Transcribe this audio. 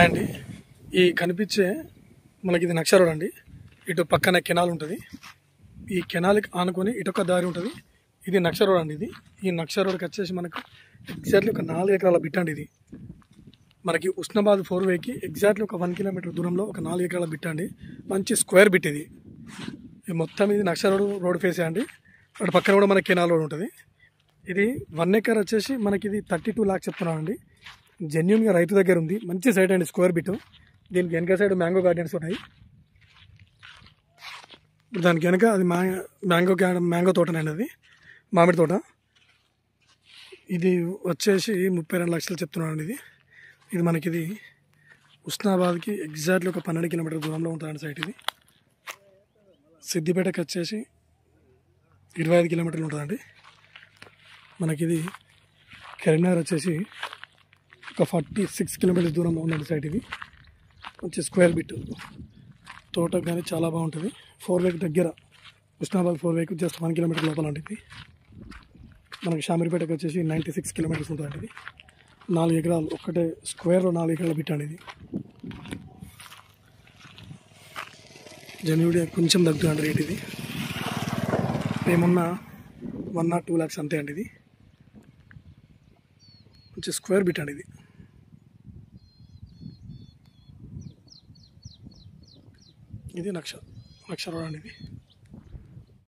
అండి ఈ కనిపించే మనకి ఇది నక్ష రోడ్ అండి. ఇటు పక్కన కెనాల్ ఉంటుంది. ఈ కెనాల్కి ఆనుకొని ఇటొక దారి ఉంటుంది. ఇది నక్ష రోడ్ అండి. ఈ నక్ష రోడ్కి వచ్చేసి మనకు ఎగ్జాక్ట్లీ ఒక 4 ఎకరాల బిట్ అండి. ఇది మనకి ఉస్నాబాద్ 4 వేకి ఎగ్జాక్ట్లీ ఒక 1 కిలోమీటర్ దూరంలో ఒక 4 ఎకరాల బిట్ అండి. మంచి స్క్వేర్ బిట్ ఇది. మొత్తం ఇది నక్ష రోడ్ ఫేసే అండి. అటు పక్కన కూడా మనకి కెనాల్ రోడ్ ఉంటుంది. ఇది 1 ఎకర్ వచ్చేసి మనకి ఇది 32 lakhs చెప్తున్నాను అండి. జెన్యున్గా రైతు దగ్గర ఉంది. మంచి సైట్ అండి, స్క్వేర్ బిట్. దీనికి వెనక సైడ్ మ్యాంగో గార్డెన్స్ ఉన్నాయి. దానికి వెనక అది మ్యాంగో తోటనండి, అది మామిడి తోట. ఇది వచ్చేసి 32 లక్షలు చెప్తున్నాను అండి. ఇది మనకి ఇది ఉస్నాబాద్కి ఎగ్జాక్ట్లీ ఒక 12 కిలోమీటర్ దూరంలో ఉంటుందండి సైట్. ఇది సిద్దిపేటకి వచ్చేసి 25 కిలోమీటర్లు ఉంటుందండి. మనకిది కరీంనగర్ వచ్చేసి ఒక 46 కిలోమీటర్స్ దూరంలో ఉందండి సైట్. ఇది మంచి స్క్వేర్ బిట్. తోట కానీ చాలా బాగుంటుంది. 4 వేకి దగ్గర, ఉస్నాబాద్ 4 వేకి జస్ట్ 1 కిలోమీటర్ లోపల ఉంటుంది. మనకి షామీర్పేటకి వచ్చేసి 96 కిలోమీటర్స్ ఉంటుందండి. ఇది 4 ఎకరాలు, ఒక్కటే స్క్వేర్లో 4 ఎకరాల బిట్ అండి. ఇది జెన్యున్గా కొంచెం తగ్గుతుంది రేట్. ఇది ఏమన్నా 1 or 2 lakhs అంతే అండి. ఇది మంచి స్క్వేర్ బిట్ అండి. ఇది నక్ష రోడ్ అండి. ఇది